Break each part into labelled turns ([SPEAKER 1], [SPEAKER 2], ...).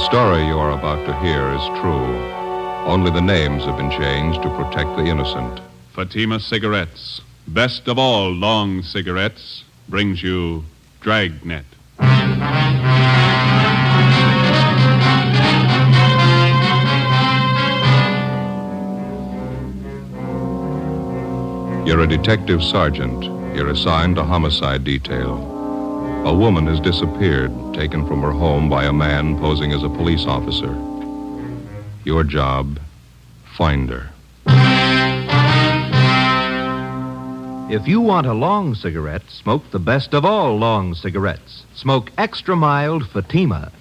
[SPEAKER 1] story you are about to hear is true. Only the names have been changed to protect the innocent.
[SPEAKER 2] Fatima Cigarettes, best of all long cigarettes, brings you Dragnet.
[SPEAKER 1] You're a detective sergeant. You're assigned to homicide detail. A woman has disappeared, taken from her home by a man posing as a police officer. Your job, find her.
[SPEAKER 3] If you want a long cigarette, smoke the best of all long cigarettes. Smoke extra mild Fatima.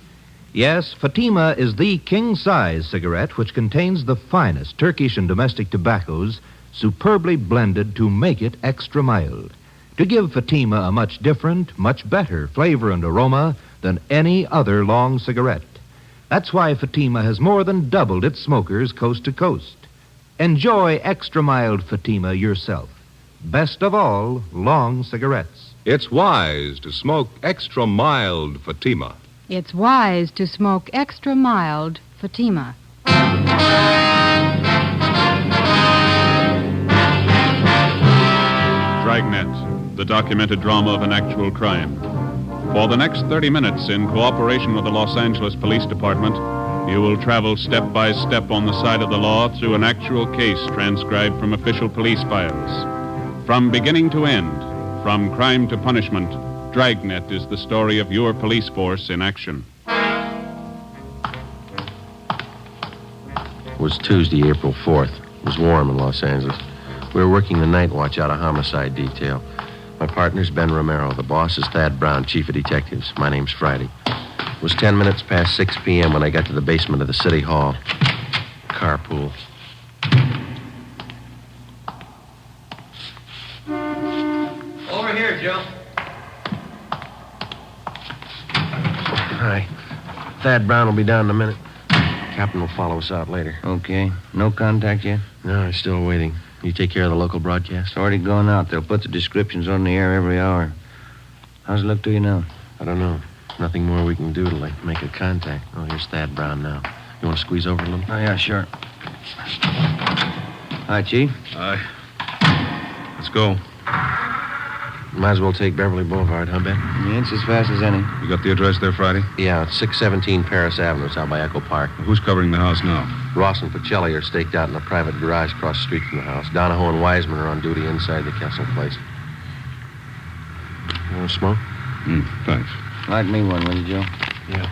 [SPEAKER 3] Yes, Fatima is the king-size cigarette which contains the finest Turkish and domestic tobaccos superbly blended to make it extra mild, to give Fatima a much different, much better flavor and aroma than any other long cigarette. That's why Fatima has more than doubled its smokers coast to coast. Enjoy extra mild Fatima yourself. Best of all, long cigarettes.
[SPEAKER 1] It's wise to smoke extra mild Fatima.
[SPEAKER 4] It's wise to smoke extra mild Fatima.
[SPEAKER 2] Dragnet, the documented drama of an actual crime. For the next 30 minutes, in cooperation with the Los Angeles Police Department, you will travel step by step on the side of the law through an actual case transcribed from official police files. From beginning to end, from crime to punishment, Dragnet is the story of your police force in action.
[SPEAKER 5] It was Tuesday, April 4th. It was warm in Los Angeles. We were working the night watch out of homicide detail. My partner's Ben Romero. The boss is Thad Brown, chief of detectives. My name's Friday. It was 10 minutes past 6 p.m. when I got to the basement of the city hall. Carpool.
[SPEAKER 3] Over here, Joe.
[SPEAKER 5] Hi. Thad Brown will be down in a minute. Captain will follow us out later.
[SPEAKER 6] Okay. No contact yet?
[SPEAKER 5] No, he's still waiting. You take care of the local broadcast?
[SPEAKER 6] It's already gone out. They'll put the descriptions on the air every hour. How's it look to you now?
[SPEAKER 5] I don't know. Nothing more we can do to, make a contact. Oh, here's Thad Brown now. You want to squeeze over a little?
[SPEAKER 6] Oh, yeah, sure. Hi, Chief.
[SPEAKER 7] Aye. Let's go.
[SPEAKER 5] Might as well take Beverly Boulevard, huh, Ben?
[SPEAKER 6] Yeah, it's as fast as any.
[SPEAKER 7] You got the address there, Friday?
[SPEAKER 5] Yeah, it's 617 Paris Avenue. It's out by Echo Park.
[SPEAKER 7] Who's covering the house now?
[SPEAKER 5] Ross and Pacelli are staked out in a private garage across the street from the house. Donahoe and Wiseman are on duty inside the Kessel place. You want to smoke?
[SPEAKER 7] Thanks.
[SPEAKER 6] Light me one, will you, Joe?
[SPEAKER 5] Yeah.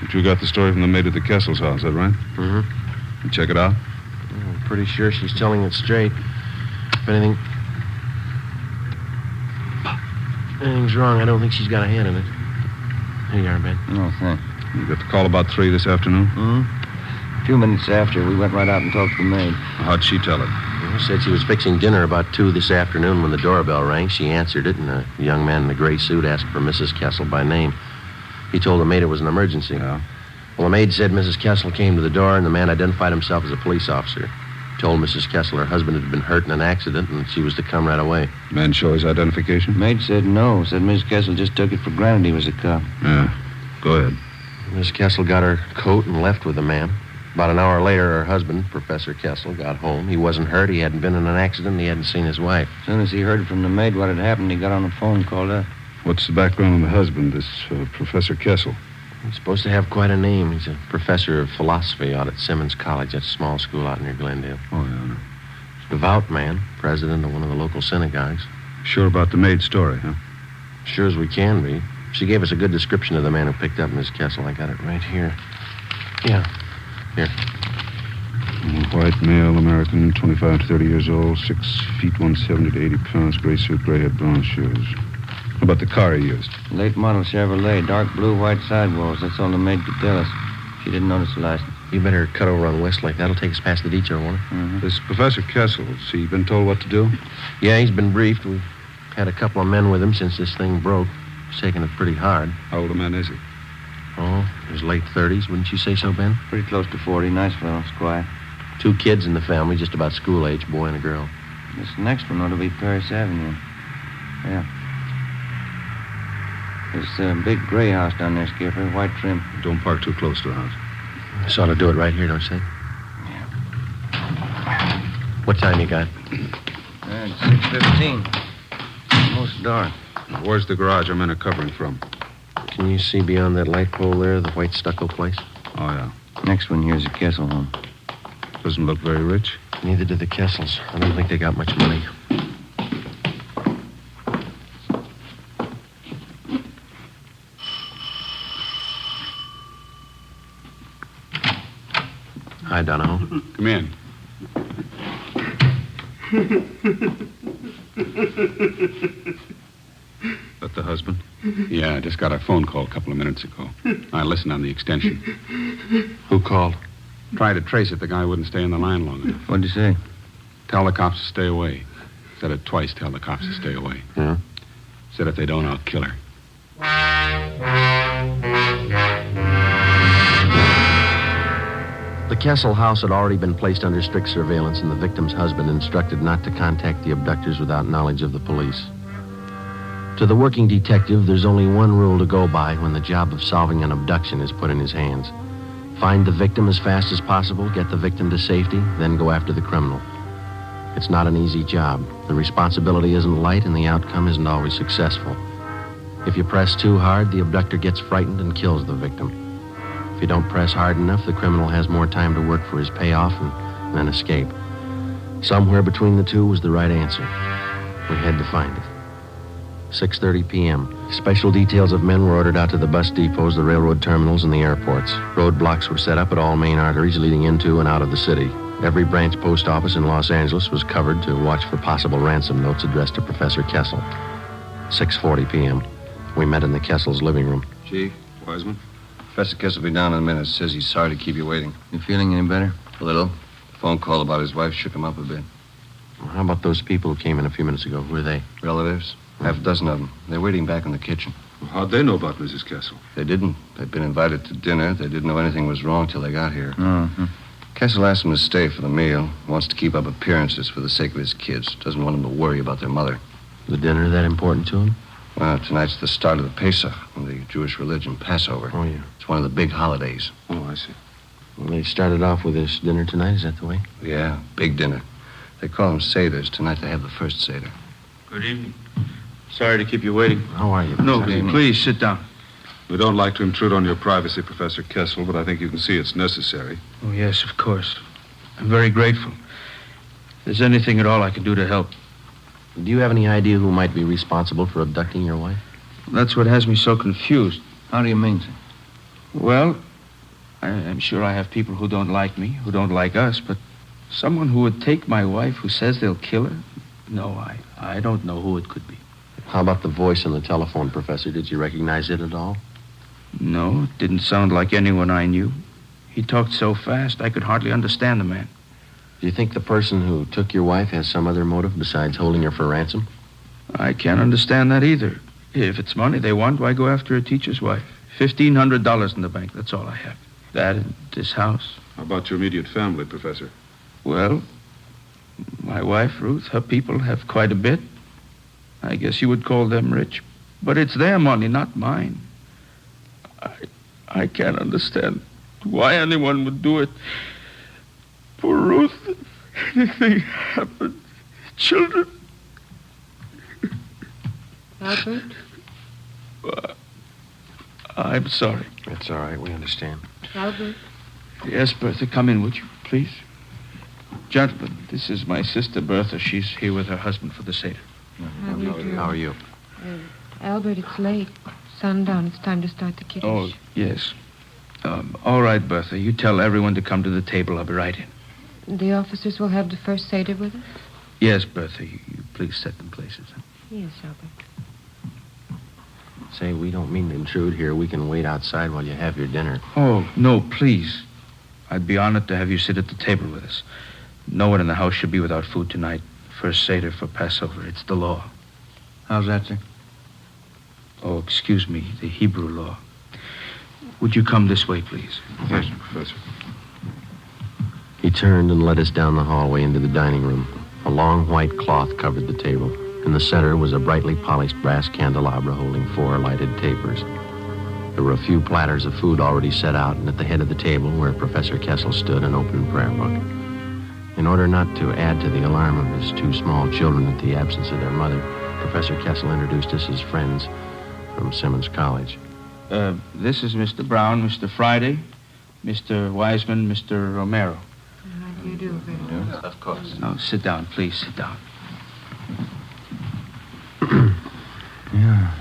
[SPEAKER 7] But you got the story from the maid at the Kessel's house, is that right?
[SPEAKER 5] Mm-hmm.
[SPEAKER 7] You check it out?
[SPEAKER 5] I'm pretty sure she's telling it straight. If anything's wrong, I don't think she's got a hand in it. Here you are, Ben.
[SPEAKER 6] Oh, thanks.
[SPEAKER 7] You got the call about 3 this afternoon?
[SPEAKER 6] A few minutes after, we went right out and talked to the maid.
[SPEAKER 7] How'd she tell it?
[SPEAKER 5] She said she was fixing dinner about 2 this afternoon when the doorbell rang. She answered it, and a young man in a gray suit asked for Mrs. Kessel by name. He told the maid it was an emergency.
[SPEAKER 7] Yeah.
[SPEAKER 5] Well, the maid said Mrs. Kessel came to the door, and the man identified himself as a police officer. Told Mrs. Kessel her husband had been hurt in an accident, and she was to come right away.
[SPEAKER 7] Man show his identification?
[SPEAKER 6] Maid said no. Said Miss Kessel just took it for granted he was a cop.
[SPEAKER 7] Yeah. Go ahead.
[SPEAKER 5] Miss Kessel got her coat and left with the man. About an hour later, her husband, Professor Kessel, got home. He wasn't hurt. He hadn't been in an accident. He hadn't seen his wife.
[SPEAKER 6] As soon as he heard from the maid what had happened, he got on the phone and called up.
[SPEAKER 7] What's the background on the husband, this Professor Kessel?
[SPEAKER 5] He's supposed to have quite a name. He's a professor of philosophy out at Simmons College, that small school out near Glendale.
[SPEAKER 7] Oh, yeah.
[SPEAKER 5] Devout man, president of one of the local synagogues.
[SPEAKER 7] Sure about the maid's story, huh?
[SPEAKER 5] Sure as we can be. She gave us a good description of the man who picked up Miss Kessel. I got it right here. Yeah. Here.
[SPEAKER 7] White male, American, 25 to 30 years old, 6 feet, 170 to 80 pounds, gray suit, gray-haired, brown shoes. How about the car he used?
[SPEAKER 6] Late model Chevrolet, dark blue, white sidewalls. That's all the maid could tell us. She didn't notice the license.
[SPEAKER 5] You better cut over on Westlake. That'll take us past the detour, won't it?
[SPEAKER 7] This Professor Kessel, has he been told what to do?
[SPEAKER 5] Yeah, he's been briefed. We've had a couple of men with him since this thing broke. He's taking it pretty hard.
[SPEAKER 7] How old a man is he?
[SPEAKER 5] Oh, his late 30s. Wouldn't you say so, Ben?
[SPEAKER 6] Pretty close to 40. Nice fellow. It's quiet.
[SPEAKER 5] 2 kids in the family, just about school age, boy and a girl.
[SPEAKER 6] This next one ought to be Paris Avenue. Yeah. There's a big gray house down there, Skipper, white trim.
[SPEAKER 7] Don't park too close to the house.
[SPEAKER 5] This ought to do it right here, don't you think?
[SPEAKER 6] Yeah.
[SPEAKER 5] What time you got?
[SPEAKER 6] It's 6:15. Almost dark.
[SPEAKER 7] Where's the garage our men are covering from?
[SPEAKER 5] Can you see beyond that light pole there, the white stucco place?
[SPEAKER 7] Oh, yeah.
[SPEAKER 6] Next one here's a Kessel home.
[SPEAKER 7] Doesn't look very rich.
[SPEAKER 5] Neither do the Kessels. I don't think they got much money. Hi, Donahoe.
[SPEAKER 2] Come in.
[SPEAKER 7] That the husband?
[SPEAKER 2] Yeah, I just got a phone call a couple of minutes ago. I listened on the extension.
[SPEAKER 5] Who called?
[SPEAKER 2] Tried to trace it. The guy wouldn't stay on the line long enough.
[SPEAKER 6] What'd you say?
[SPEAKER 2] Tell the cops to stay away. Said it twice, tell the cops to stay away.
[SPEAKER 5] Yeah?
[SPEAKER 2] Said if they don't, I'll kill her.
[SPEAKER 5] The Kessel house had already been placed under strict surveillance, and the victim's husband instructed not to contact the abductors without knowledge of the police. To the working detective, there's only one rule to go by when the job of solving an abduction is put in his hands. Find the victim as fast as possible, get the victim to safety, then go after the criminal. It's not an easy job. The responsibility isn't light, and the outcome isn't always successful. If you press too hard, the abductor gets frightened and kills the victim. If you don't press hard enough, the criminal has more time to work for his payoff and then escape. Somewhere between the two was the right answer. We had to find it. 6:30 p.m. Special details of men were ordered out to the bus depots, the railroad terminals, and the airports. Roadblocks were set up at all main arteries leading into and out of the city. Every branch post office in Los Angeles was covered to watch for possible ransom notes addressed to Professor Kessel. 6:40 p.m. We met in the Kessel's living room.
[SPEAKER 8] Chief,
[SPEAKER 7] Wiseman?
[SPEAKER 8] Professor Kessel will be down in a minute. Says he's sorry to keep you waiting.
[SPEAKER 6] You feeling any better?
[SPEAKER 8] A little. Phone call about his wife shook him up a bit.
[SPEAKER 5] How about those people who came in a few minutes ago? Who are they?
[SPEAKER 8] Relatives? Half a dozen of them. They're waiting back in the kitchen.
[SPEAKER 7] Well, how'd they know about Mrs. Kessel?
[SPEAKER 8] They didn't. They'd been invited to dinner. They didn't know anything was wrong till they got here.
[SPEAKER 6] Mm-hmm.
[SPEAKER 8] Kessel asked them to stay for the meal. Wants to keep up appearances for the sake of his kids. Doesn't want them to worry about their mother.
[SPEAKER 5] The dinner that important to him?
[SPEAKER 8] Well, tonight's the start of the Pesach, the Jewish religion, Passover.
[SPEAKER 5] Oh, yeah.
[SPEAKER 8] It's one of the big holidays.
[SPEAKER 7] Oh, I see.
[SPEAKER 5] Well, they started off with this dinner tonight. Is that the way?
[SPEAKER 8] Yeah, big dinner. They call them Seders. Tonight they have the first Seder.
[SPEAKER 9] Good evening. Sorry to keep you waiting.
[SPEAKER 5] How are you?
[SPEAKER 9] No,
[SPEAKER 5] Professor?
[SPEAKER 9] please sit down.
[SPEAKER 7] We don't like to intrude on your privacy, Professor Kessel, but I think you can see it's necessary.
[SPEAKER 9] Oh, yes, of course. I'm very grateful. If there's anything at all I can do to help.
[SPEAKER 5] Do you have any idea who might be responsible for abducting your wife?
[SPEAKER 9] That's what has me so confused.
[SPEAKER 6] How do you mean, sir?
[SPEAKER 9] Well, I'm sure I have people who don't like me, who don't like us, but someone who would take my wife who says they'll kill her? No, I don't know who it could be.
[SPEAKER 5] How about the voice on the telephone, Professor? Did you recognize it at all?
[SPEAKER 9] No, it didn't sound like anyone I knew. He talked so fast I could hardly understand the man.
[SPEAKER 5] Do you think the person who took your wife has some other motive besides holding her for ransom?
[SPEAKER 9] I can't understand that either. If it's money they want, why go after a teacher's wife? $1,500 in the bank, that's all I have. That and this house.
[SPEAKER 7] How about your immediate family, Professor?
[SPEAKER 9] Well, my wife, Ruth, her people have quite a bit. I guess you would call them rich. But it's their money, not mine. I can't understand why anyone would do it. For Ruth, if anything happened, children.
[SPEAKER 4] Albert?
[SPEAKER 9] I'm sorry.
[SPEAKER 5] That's all right. We understand.
[SPEAKER 4] Albert?
[SPEAKER 9] Yes, Bertha, come in, would you, please? Gentlemen, this is my sister, Bertha. She's here with her husband for the Seder.
[SPEAKER 4] How do you do?
[SPEAKER 5] How are you?
[SPEAKER 4] Albert, it's late. Sundown. It's time to start the kiddush.
[SPEAKER 9] Oh, yes. All right, Bertha. You tell everyone to come to the table. I'll be right in.
[SPEAKER 4] The officers will have the first Seder with us?
[SPEAKER 9] Yes, Bertha. You please set them places. Huh?
[SPEAKER 4] Yes, Albert.
[SPEAKER 5] Say, we don't mean to intrude here. We can wait outside while you have your dinner.
[SPEAKER 9] Oh, no, please. I'd be honored to have you sit at the table with us. No one in the house should be without food tonight. First Seder for Passover. It's the law.
[SPEAKER 6] How's that, sir?
[SPEAKER 9] Oh, excuse me, the Hebrew law. Would you come this way, please?
[SPEAKER 7] Thank you, Professor.
[SPEAKER 5] He turned and led us down the hallway into the dining room. A long white cloth covered the table. In the center was a brightly polished brass candelabra holding 4 lighted tapers. There were a few platters of food already set out, and at the head of the table, where Professor Kessel stood, an open prayer book. In order not to add to the alarm of his 2 small children at the absence of their mother, Professor Kessel introduced us as friends from Simmons College.
[SPEAKER 9] This is Mr. Brown, Mr. Friday, Mr. Wiseman, Mr. Romero.
[SPEAKER 4] How do you do, Victor?
[SPEAKER 9] Of course. No, sit down, please, sit down.
[SPEAKER 6] Yeah,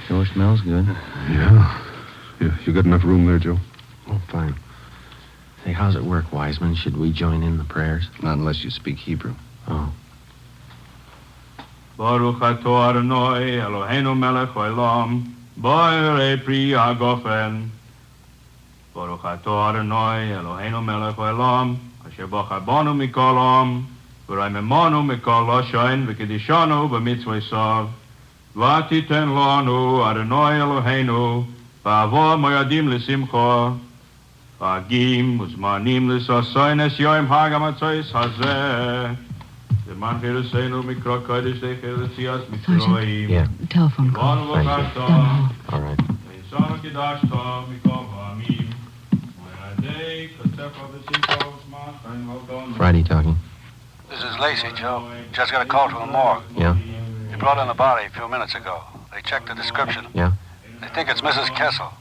[SPEAKER 6] sure smells good.
[SPEAKER 7] Yeah. You got enough room there, Joe?
[SPEAKER 5] Oh, fine. Hey, how's it work, Wiseman? Should we join in the prayers?
[SPEAKER 8] Not unless you speak Hebrew.
[SPEAKER 5] Oh.
[SPEAKER 10] Baruch atah Adonai Eloheinu melech haolam, bo'erei pri hagofen. Baruch atah Adonai Eloheinu melech haolam, asher bachar banu mikol am, v'raimemanu mikol loshain, v'kedishanu b'mitzvosav. V'atiten lanu Adonai Eloheinu, v'avo moyadim l'simcha. V'agim uzmanim l'sasoin es yoim hagamatzois hazeh.
[SPEAKER 5] Yeah.
[SPEAKER 4] Telephone call.
[SPEAKER 5] Thank you. All right. Friday talking.
[SPEAKER 11] This is Lacey, Joe. Just got a call from the morgue.
[SPEAKER 5] Yeah?
[SPEAKER 11] They brought in the body a few minutes ago. They checked the description.
[SPEAKER 5] Yeah?
[SPEAKER 11] They think it's Mrs. Kessel.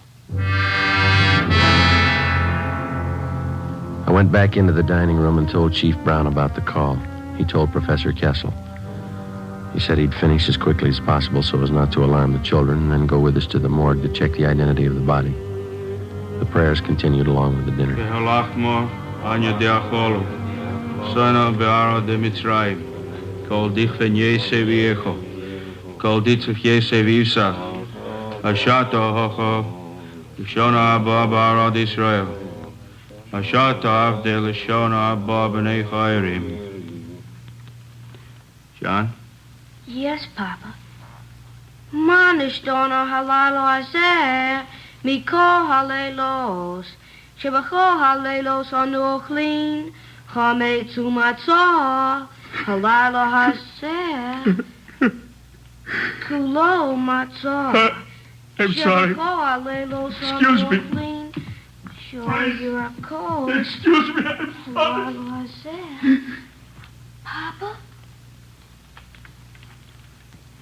[SPEAKER 5] I went back into the dining room and told Chief Brown about the call. He told Professor Kessel. He said he'd finish as quickly as possible so as not to alarm the children and then go with us to the morgue to check the identity of the body. The prayers continued along with the dinner.
[SPEAKER 10] John?
[SPEAKER 12] Yes, Papa. Manishtono halalo azeh, mikol halelos, shebachol halelos anuchlin, chametzu matzah, halalo hazeh, kulo matzah.
[SPEAKER 10] I'm sorry.
[SPEAKER 12] Excuse me.
[SPEAKER 10] Excuse me, I'm sorry.
[SPEAKER 12] Papa?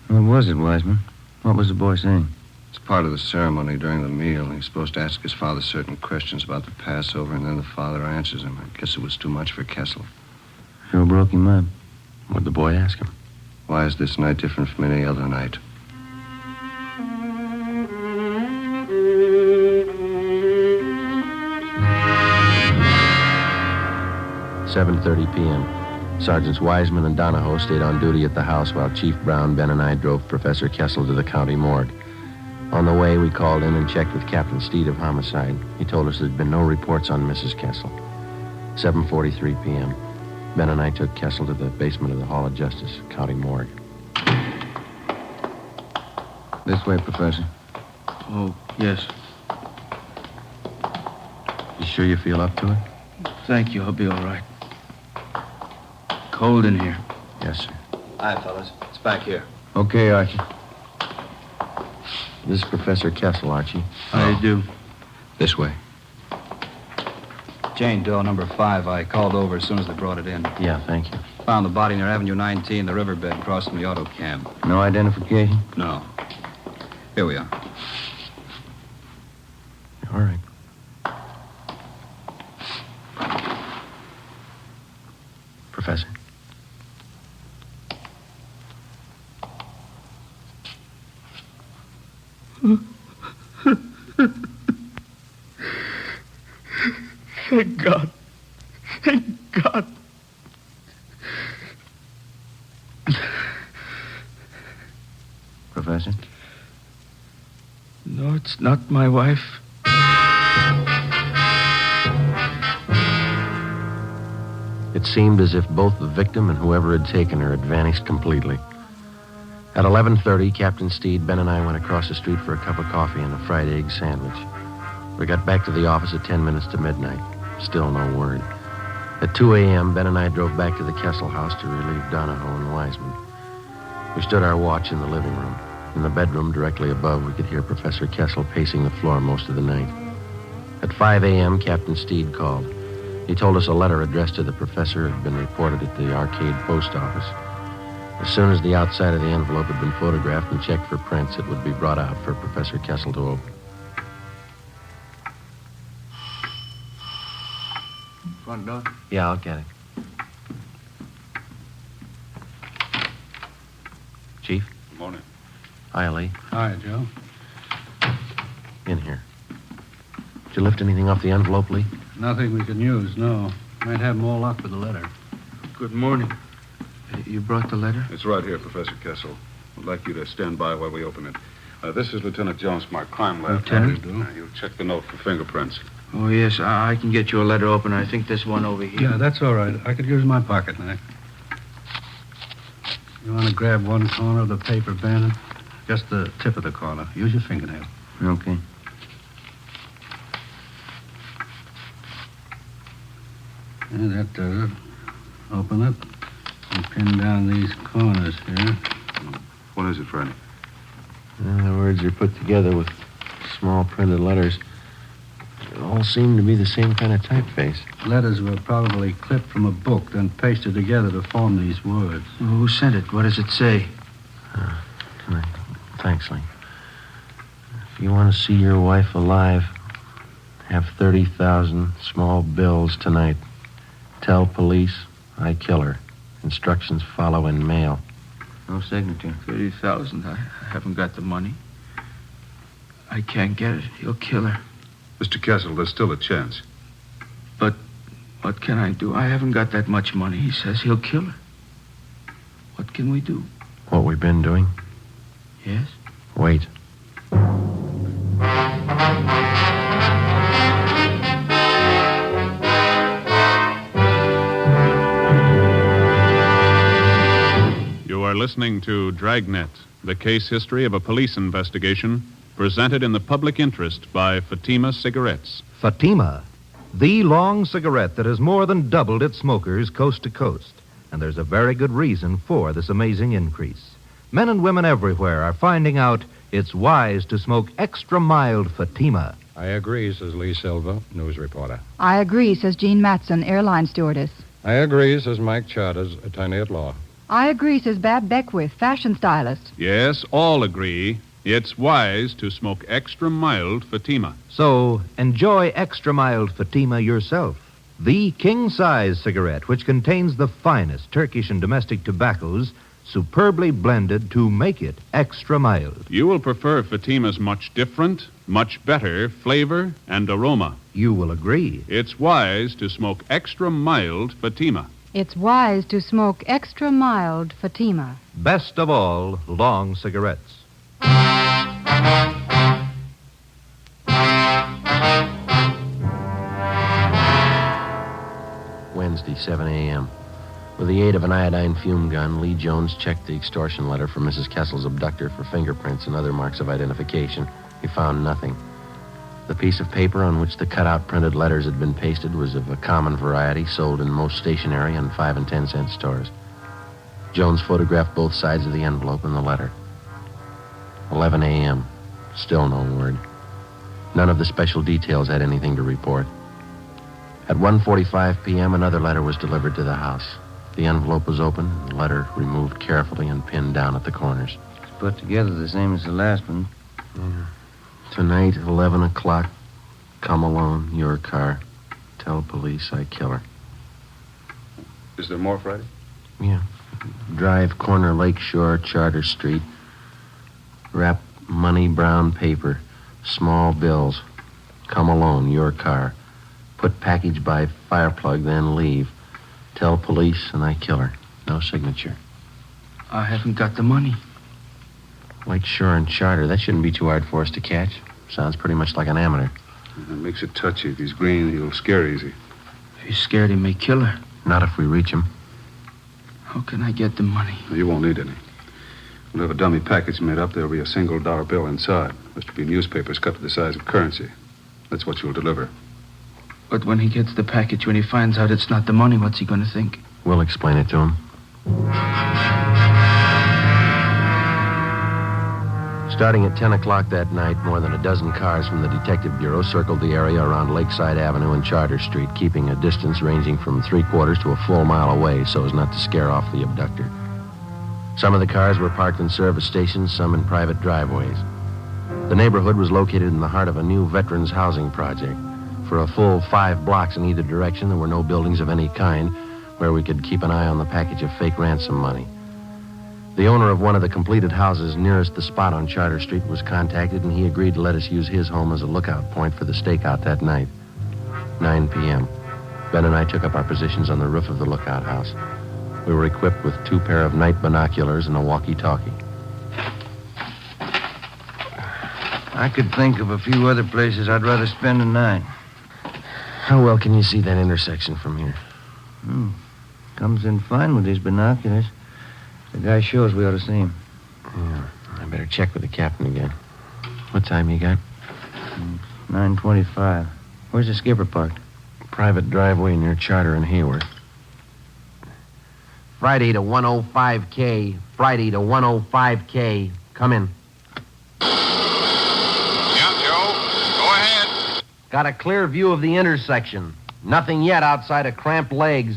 [SPEAKER 6] What was it, Wiseman? What was the boy saying?
[SPEAKER 8] It's part of the ceremony during the meal. He's supposed to ask his father certain questions about the Passover, and then the father answers him. I guess it was too much for Kessel.
[SPEAKER 6] Sure broke him up.
[SPEAKER 5] What'd the boy ask him?
[SPEAKER 8] Why is this night different from any other night?
[SPEAKER 5] "7:30 p.m. Sergeants Wiseman and Donahoe stayed on duty at the house while Chief Brown, Ben, and I drove Professor Kessel to the county morgue. On the way, we called in and checked with Captain Steed of Homicide. He told us there'd been no reports on Mrs. Kessel. 7:43 p.m. Ben and I took Kessel to the basement of the Hall of Justice, county morgue.
[SPEAKER 6] This way, Professor.
[SPEAKER 9] Oh, yes.
[SPEAKER 5] You sure you feel up to it?
[SPEAKER 9] Thank you. I'll be all right. Cold in here.
[SPEAKER 5] Yes, sir.
[SPEAKER 11] Hi, fellas. It's back here.
[SPEAKER 6] Okay, Archie.
[SPEAKER 5] This is Professor Kessel, Archie.
[SPEAKER 9] How do you do?
[SPEAKER 8] This way.
[SPEAKER 11] Jane Doe, number 5. I called over as soon as they brought it in.
[SPEAKER 5] Yeah, thank you.
[SPEAKER 11] Found the body near Avenue 19, the riverbed, across from the auto cab.
[SPEAKER 6] No identification?
[SPEAKER 11] No. Here we are.
[SPEAKER 5] All right. Professor.
[SPEAKER 10] Thank God. Thank God.
[SPEAKER 6] Professor?
[SPEAKER 9] No, it's not my wife.
[SPEAKER 5] It seemed as if both the victim and whoever had taken her had vanished completely. At 11:30, Captain Steed, Ben, and I went across the street for a cup of coffee and a fried egg sandwich. We got back to the office at 10 minutes to midnight. Still no word. At 2 a.m., Ben and I drove back to the Kessel house to relieve Donahoe and Wiseman. We stood our watch in the living room. In the bedroom directly above, we could hear Professor Kessel pacing the floor most of the night. At 5 a.m., Captain Steed called. He told us a letter addressed to the professor had been reported at the Arcade post office. As soon as the outside of the envelope had been photographed and checked for prints, it would be brought out for Professor Kessel to open.
[SPEAKER 9] Front door?
[SPEAKER 5] Yeah, I'll get it. Chief?
[SPEAKER 7] Good morning.
[SPEAKER 5] Hi, Lee.
[SPEAKER 7] Hi, Joe.
[SPEAKER 5] In here. Did you lift anything off the envelope, Lee?
[SPEAKER 7] Nothing we can use, no. Might have more luck with the letter.
[SPEAKER 9] Good morning. You brought the letter?
[SPEAKER 7] It's right here, Professor Kessel. I'd like you to stand by while we open it. This is Lieutenant Jones from our crime lab.
[SPEAKER 9] Lieutenant?
[SPEAKER 7] You'll check the note for fingerprints.
[SPEAKER 9] Oh, yes. I can get you a letter opener. I think this one over here.
[SPEAKER 7] Yeah, that's all right. I could use my pocket knife. You want to grab one corner of the paper, Ben? Just the tip of the corner. Use your fingernail.
[SPEAKER 6] Okay.
[SPEAKER 7] Yeah, that does it. Open it and pin down these corners here. What is it, Freddie?
[SPEAKER 5] The words are put together with small printed letters. They all seem to be the same kind of typeface.
[SPEAKER 7] Letters were probably clipped from a book, then pasted together to form these words.
[SPEAKER 9] Who sent it? What does it say?
[SPEAKER 5] Thanks, Lee. If you want to see your wife alive, have 30,000 small bills tonight. Tell police I kill her. Instructions follow in mail.
[SPEAKER 6] No signature.
[SPEAKER 9] 30,000. I haven't got the money. I can't get it. He'll kill her.
[SPEAKER 7] Mr. Kessel, there's still a chance.
[SPEAKER 9] But what can I do? I haven't got that much money. He says he'll kill her. What can we do?
[SPEAKER 5] What we've been doing?
[SPEAKER 9] Yes?
[SPEAKER 5] Wait.
[SPEAKER 2] You are listening to Dragnet, the case history of a police investigation presented in the public interest by Fatima Cigarettes.
[SPEAKER 3] Fatima, the long cigarette that has more than doubled its smokers coast to coast. And there's a very good reason for this amazing increase. Men and women everywhere are finding out it's wise to smoke extra mild Fatima.
[SPEAKER 13] I agree, says Lee Silva, news reporter.
[SPEAKER 14] I agree, says Jean Matson, airline stewardess.
[SPEAKER 13] I agree, says Mike Charters, attorney at law.
[SPEAKER 14] I agree, says Bab Beckwith, fashion stylist.
[SPEAKER 2] Yes, all agree. It's wise to smoke extra mild Fatima.
[SPEAKER 3] So enjoy extra mild Fatima yourself. The king-size cigarette, which contains the finest Turkish and domestic tobaccos, superbly blended to make it extra mild.
[SPEAKER 2] You will prefer Fatima's much different, much better flavor and aroma.
[SPEAKER 3] You will agree.
[SPEAKER 2] It's wise to smoke extra mild Fatima.
[SPEAKER 14] It's wise to smoke extra mild Fatima.
[SPEAKER 3] Best of all, long cigarettes.
[SPEAKER 5] Wednesday, 7 a.m. With the aid of an iodine fume gun, Lee Jones checked the extortion letter from Mrs. Kessel's abductor for fingerprints and other marks of identification. He found nothing. The piece of paper on which the cutout printed letters had been pasted was of a common variety sold in most stationery and 5 and 10 cent stores. Jones photographed both sides of the envelope and the letter. 11 a.m. Still no word. None of the special details had anything to report. At 1:45 p.m., another letter was delivered to the house. The envelope was open, the letter removed carefully and pinned down at the corners.
[SPEAKER 6] It's put together the same as the last one.
[SPEAKER 5] Yeah. Tonight, 11 o'clock. Come alone, your car. Tell police I kill her.
[SPEAKER 7] Is there more, Friday?
[SPEAKER 5] Yeah. Drive corner Lakeshore, Charter Street. Wrap money brown paper. Small bills. Come alone, your car. Put package by fireplug, then leave. Tell police and I kill her. No signature.
[SPEAKER 9] I haven't got the money.
[SPEAKER 5] Lakeshore and Charter. That shouldn't be too hard for us to catch. Sounds pretty much like an amateur.
[SPEAKER 7] That makes it touchy. If he's green, he'll scare easy.
[SPEAKER 9] If he's scared, he may kill her.
[SPEAKER 5] Not if we reach him.
[SPEAKER 9] How can I get the money?
[SPEAKER 7] You won't need any. We'll have a dummy package made up. There'll be a single dollar bill inside. There's to be newspapers cut to the size of currency. That's what you'll deliver.
[SPEAKER 9] But when he gets the package, when he finds out it's not the money, what's he going to think?
[SPEAKER 5] We'll explain it to him. Starting at 10 o'clock that night, more than a dozen cars from the Detective Bureau circled the area around Lakeside Avenue and Charter Street, keeping a distance ranging from 3/4 to a full mile away so as not to scare off the abductor. Some of the cars were parked in service stations, some in private driveways. The neighborhood was located in the heart of a new veterans housing project. For a full 5 blocks in either direction, there were no buildings of any kind where we could keep an eye on the package of fake ransom money. The owner of one of the completed houses nearest the spot on Charter Street was contacted, and he agreed to let us use his home as a lookout point for the stakeout that night. 9 p.m. Ben and I took up our positions on the roof of the lookout house. We were equipped with 2 pair of night binoculars and a walkie-talkie.
[SPEAKER 6] I could think of a few other places I'd rather spend the night.
[SPEAKER 5] How well can you see that intersection from here?
[SPEAKER 6] Comes in fine with these binoculars. The guy shows we ought to see him.
[SPEAKER 5] Yeah, I better check with the captain again. What time you got?
[SPEAKER 6] 9:25. Where's the skipper parked?
[SPEAKER 5] Private driveway near Charter and Hayward. Friday to 105K. Friday to 105K. Come in.
[SPEAKER 1] Yeah, Joe. Go ahead.
[SPEAKER 5] Got a clear view of the intersection. Nothing yet outside of cramped legs.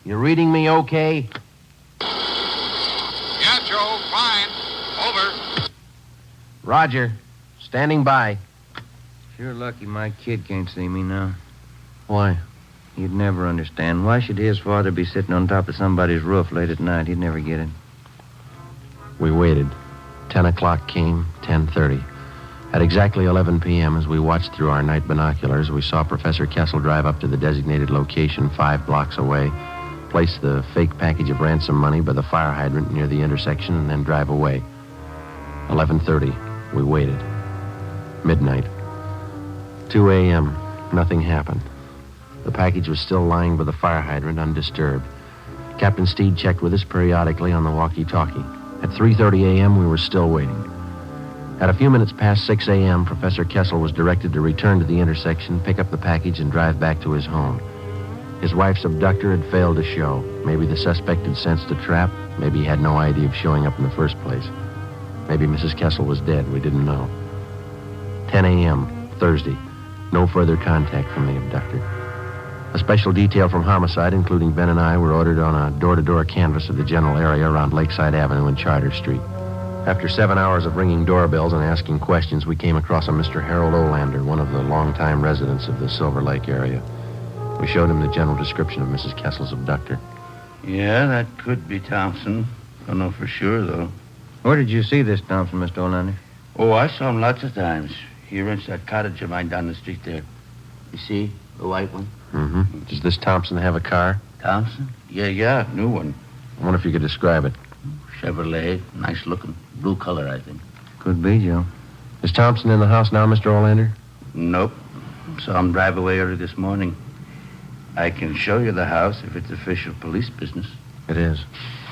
[SPEAKER 5] You reading me okay?
[SPEAKER 1] Yeah, Joe. Fine. Over.
[SPEAKER 5] Roger. Standing by.
[SPEAKER 6] Sure lucky my kid can't see me now.
[SPEAKER 5] Why?
[SPEAKER 6] He'd never understand. Why should his father be sitting on top of somebody's roof late at night? He'd never get it.
[SPEAKER 5] We waited. 10 o'clock came, 10:30. At exactly 11 p.m., as we watched through our night binoculars, we saw Professor Kessel drive up to the designated location 5 blocks away, place the fake package of ransom money by the fire hydrant near the intersection, and then drive away. 11:30, we waited. Midnight. 2 a.m., nothing happened. The package was still lying by the fire hydrant, undisturbed. Captain Steed checked with us periodically on the walkie-talkie. At 3:30 a.m., we were still waiting. At a few minutes past 6 a.m., Professor Kessel was directed to return to the intersection, pick up the package, and drive back to his home. His wife's abductor had failed to show. Maybe the suspect had sensed a trap. Maybe he had no idea of showing up in the first place. Maybe Mrs. Kessel was dead. We didn't know. 10 a.m., Thursday. No further contact from the abductor. A special detail from Homicide, including Ben and I, were ordered on a door-to-door canvass of the general area around Lakeside Avenue and Charter Street. After 7 hours of ringing doorbells and asking questions, we came across a Mr. Harold Olander, one of the longtime residents of the Silver Lake area. We showed him the general description of Mrs. Kessel's abductor.
[SPEAKER 10] Yeah, that could be Thompson. Don't know for sure, though.
[SPEAKER 6] Where did you see this Thompson, Mr. Olander?
[SPEAKER 10] Oh, I saw him lots of times. He rents that cottage of mine down the street there. You see? The white one?
[SPEAKER 5] Mm-hmm. Does this Thompson have a car?
[SPEAKER 10] Thompson? Yeah, new one.
[SPEAKER 5] I wonder if you could describe it.
[SPEAKER 10] Chevrolet, nice looking. Blue color, I think.
[SPEAKER 6] Could be, Joe.
[SPEAKER 5] Is Thompson in the house now, Mr. Olander?
[SPEAKER 10] Nope. Saw him drive away early this morning. I can show you the house if it's official police business.
[SPEAKER 5] It is.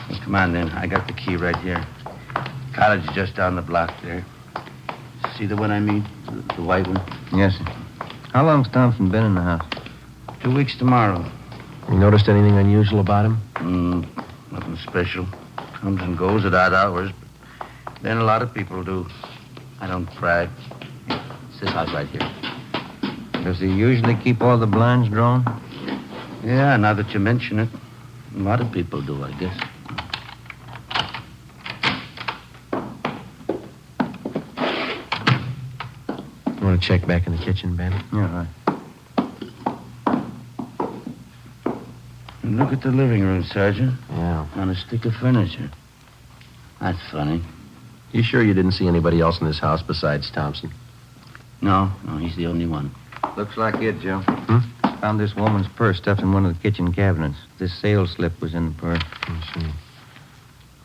[SPEAKER 10] Well, come on, then. I got the key right here. Cottage is just down the block there. See the one I mean? The white one?
[SPEAKER 6] Yes, sir. How long's Thompson been in the house?
[SPEAKER 10] 2 weeks tomorrow.
[SPEAKER 5] You noticed anything unusual about him?
[SPEAKER 10] Nothing special. Comes and goes at odd hours. But then a lot of people do. I don't brag. It's this house right here.
[SPEAKER 6] Does he usually keep all the blinds drawn?
[SPEAKER 10] Yeah, now that you mention it. A lot of people do, I guess.
[SPEAKER 5] You want to check back in the kitchen, Ben?
[SPEAKER 6] Yeah, right.
[SPEAKER 10] And look at the living room, Sergeant.
[SPEAKER 5] Yeah.
[SPEAKER 10] On a stick of furniture. That's funny.
[SPEAKER 5] You sure you didn't see anybody else in this house besides Thompson?
[SPEAKER 10] No, he's the only one.
[SPEAKER 6] Looks like it, Joe. Found this woman's purse stuffed in one of the kitchen cabinets. This sales slip was in the purse.
[SPEAKER 5] Let's see.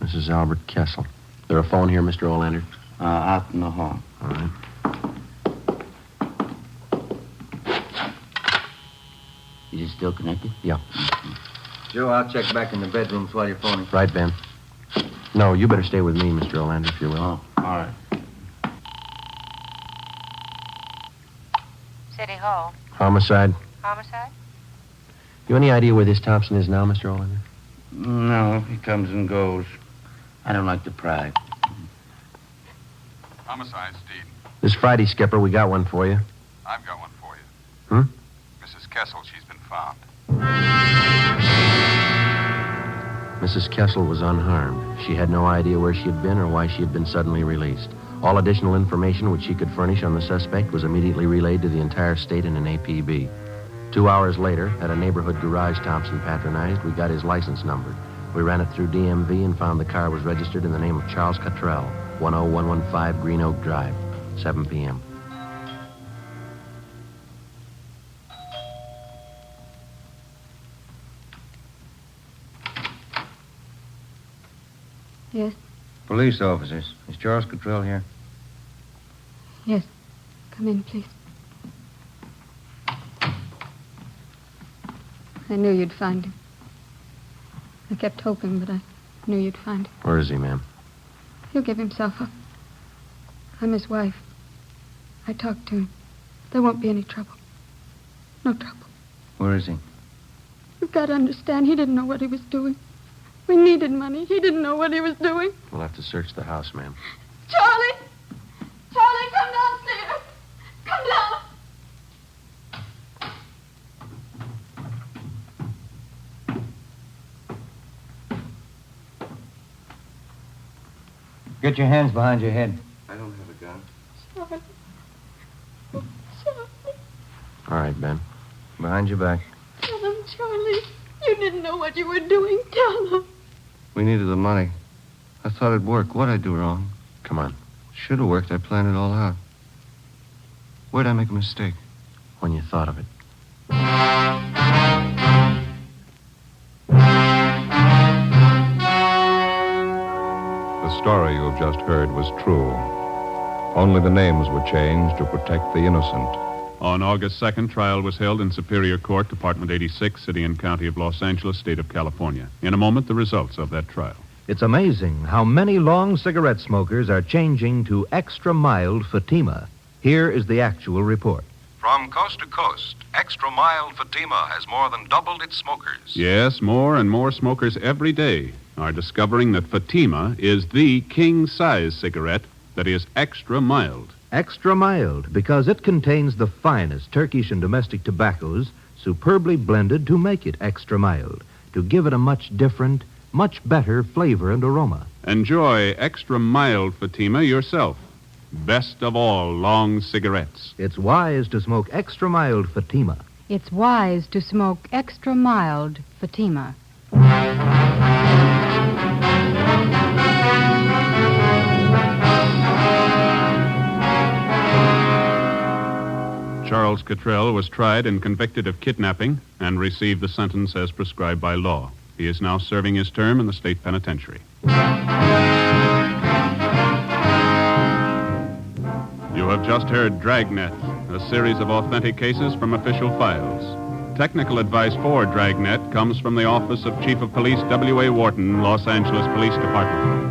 [SPEAKER 5] Mrs. Albert Kessel. There a phone here, Mr. Olander?
[SPEAKER 10] Out in the hall.
[SPEAKER 5] All right.
[SPEAKER 10] Is it still connected?
[SPEAKER 5] Yeah.
[SPEAKER 6] Joe, I'll check back in the bedrooms while you're phoning.
[SPEAKER 5] Right, Ben. No, you better stay with me, Mr. Olander, if you will.
[SPEAKER 10] Oh, all right.
[SPEAKER 4] City Hall.
[SPEAKER 5] Homicide.
[SPEAKER 4] Homicide?
[SPEAKER 5] You any idea where this Thompson is now, Mr. Olander?
[SPEAKER 10] No, he comes and goes. I don't like to pry.
[SPEAKER 15] Homicide, Steve.
[SPEAKER 5] This Friday, Skipper, we got one for you.
[SPEAKER 15] I've got one for you.
[SPEAKER 5] Hmm?
[SPEAKER 15] Mrs. Kessel, she's been found.
[SPEAKER 5] Mrs. Kessel was unharmed. She had no idea where she had been or why she had been suddenly released. All additional information which she could furnish on the suspect was immediately relayed to the entire state in an APB. 2 hours later, at a neighborhood garage Thompson patronized, we got his license number. We ran it through DMV and found the car was registered in the name of Charles Cottrell, 10115 Green Oak Drive, 7 p.m.
[SPEAKER 4] Yes?
[SPEAKER 6] Police officers. Is Charles Cottrell here?
[SPEAKER 4] Yes. Come in, please. I knew you'd find him. I kept hoping, but I knew you'd find him.
[SPEAKER 5] Where is he, ma'am?
[SPEAKER 4] He'll give himself up. I'm his wife. I talked to him. There won't be any trouble. No trouble.
[SPEAKER 6] Where is he?
[SPEAKER 4] You've got to understand, he didn't know what he was doing. We needed money. He didn't know what he was doing.
[SPEAKER 5] We'll have to search the house, ma'am.
[SPEAKER 12] Charlie! Charlie, come downstairs! Come down!
[SPEAKER 6] Get your hands behind your head.
[SPEAKER 8] I don't have a gun.
[SPEAKER 12] Charlie.
[SPEAKER 5] All right, Ben.
[SPEAKER 6] Behind your back.
[SPEAKER 12] Tell him, Charlie. You didn't know what you were doing. Tell him.
[SPEAKER 8] We needed the money. I thought it'd work. What'd I do wrong?
[SPEAKER 5] Come on.
[SPEAKER 8] Should have worked. I planned it all out. Where'd I make a mistake?
[SPEAKER 5] When you thought of it.
[SPEAKER 1] The story you have just heard was true. Only the names were changed to protect the innocent.
[SPEAKER 2] On August 2nd, trial was held in Superior Court, Department 86, City and County of Los Angeles, State of California. In a moment, the results of that trial.
[SPEAKER 3] It's amazing how many long cigarette smokers are changing to extra mild Fatima. Here is the actual report.
[SPEAKER 1] From coast to coast, extra mild Fatima has more than doubled its smokers.
[SPEAKER 2] Yes, more and more smokers every day are discovering that Fatima is the king-size cigarette that is extra mild.
[SPEAKER 3] Extra mild because it contains the finest Turkish and domestic tobaccos superbly blended to make it extra mild, to give it a much different, much better flavor and aroma.
[SPEAKER 2] Enjoy extra mild Fatima yourself. Best of all long cigarettes.
[SPEAKER 3] It's wise to smoke extra mild Fatima.
[SPEAKER 14] It's wise to smoke extra mild Fatima.
[SPEAKER 2] Charles Cottrell was tried and convicted of kidnapping and received the sentence as prescribed by law. He is now serving his term in the state penitentiary. You have just heard Dragnet, a series of authentic cases from official files. Technical advice for Dragnet comes from the Office of Chief of Police W.A. Wharton, Los Angeles Police Department.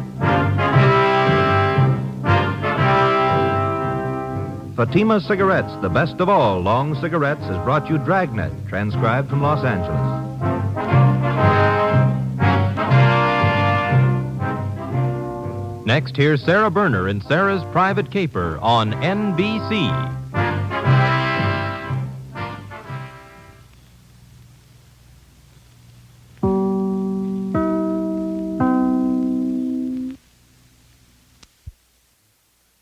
[SPEAKER 3] Fatima Cigarettes, the best of all long cigarettes, has brought you Dragnet, transcribed from Los Angeles. Next, here's Sarah Berner in Sarah's Private Caper on NBC.